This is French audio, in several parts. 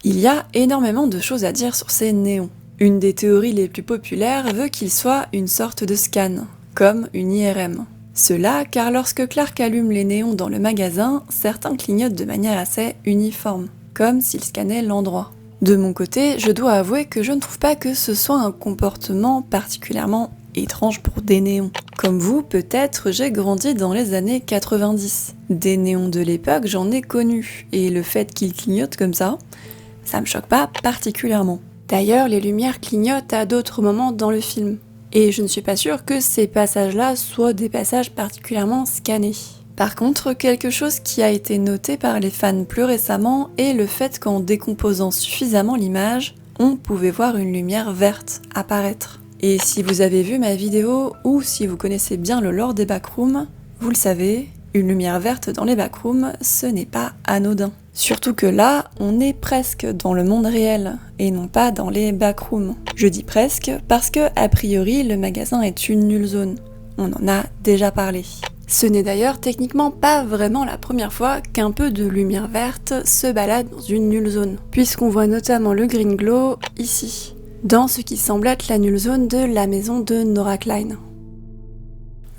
Il y a énormément de choses à dire sur ces néons. Une des théories les plus populaires veut qu'ils soient une sorte de scan, comme une IRM. Cela car lorsque Clark allume les néons dans le magasin, certains clignotent de manière assez uniforme, comme s'ils scannaient l'endroit. De mon côté, je dois avouer que je ne trouve pas que ce soit un comportement particulièrement étrange pour des néons. Comme vous, peut-être, j'ai grandi dans les années 90. Des néons de l'époque, j'en ai connu, et le fait qu'ils clignotent comme ça me choque pas particulièrement. D'ailleurs, les lumières clignotent à d'autres moments dans le film. Et je ne suis pas sûre que ces passages-là soient des passages particulièrement scannés. Par contre, quelque chose qui a été noté par les fans plus récemment est le fait qu'en décomposant suffisamment l'image, on pouvait voir une lumière verte apparaître. Et si vous avez vu ma vidéo ou si vous connaissez bien le lore des backrooms, vous le savez, une lumière verte dans les backrooms, ce n'est pas anodin. Surtout que là, on est presque dans le monde réel, et non pas dans les backrooms. Je dis presque parce que, a priori, le magasin est une nulle zone. On en a déjà parlé. Ce n'est d'ailleurs techniquement pas vraiment la première fois qu'un peu de lumière verte se balade dans une nulle zone, puisqu'on voit notamment le green glow ici, dans ce qui semble être la nulle zone de la maison de Nora Klein.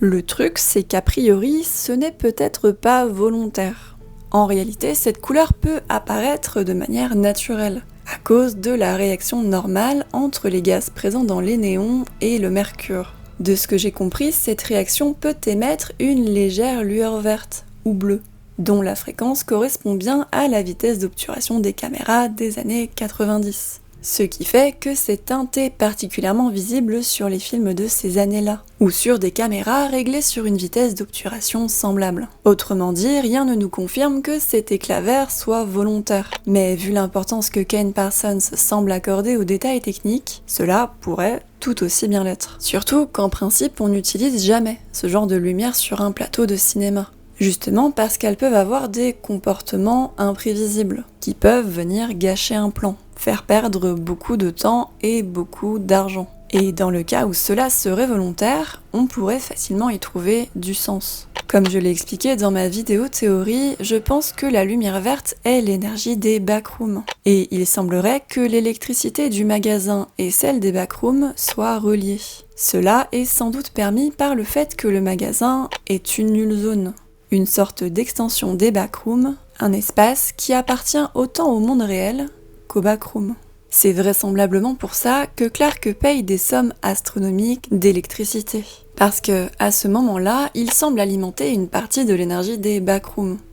Le truc, c'est qu'a priori, ce n'est peut-être pas volontaire. En réalité, cette couleur peut apparaître de manière naturelle, à cause de la réaction normale entre les gaz présents dans les néons et le mercure. De ce que j'ai compris, cette réaction peut émettre une légère lueur verte ou bleue, dont la fréquence correspond bien à la vitesse d'obturation des caméras des années 90. Ce qui fait que c'est teinté particulièrement visible sur les films de ces années-là, ou sur des caméras réglées sur une vitesse d'obturation semblable. Autrement dit, rien ne nous confirme que cet éclat vert soit volontaire. Mais vu l'importance que Ken Parsons semble accorder aux détails techniques, cela pourrait tout aussi bien l'être. Surtout qu'en principe, on n'utilise jamais ce genre de lumière sur un plateau de cinéma. Justement parce qu'elles peuvent avoir des comportements imprévisibles, qui peuvent venir gâcher un plan, faire perdre beaucoup de temps et beaucoup d'argent. Et dans le cas où cela serait volontaire, on pourrait facilement y trouver du sens. Comme je l'ai expliqué dans ma vidéo théorie, je pense que la lumière verte est l'énergie des backrooms. Et il semblerait que l'électricité du magasin et celle des backrooms soient reliées. Cela est sans doute permis par le fait que le magasin est une nulle zone. Une sorte d'extension des backrooms, un espace qui appartient autant au monde réel qu'aux backrooms. C'est vraisemblablement pour ça que Clark paye des sommes astronomiques d'électricité. Parce que, à ce moment-là, il semble alimenter une partie de l'énergie des backrooms.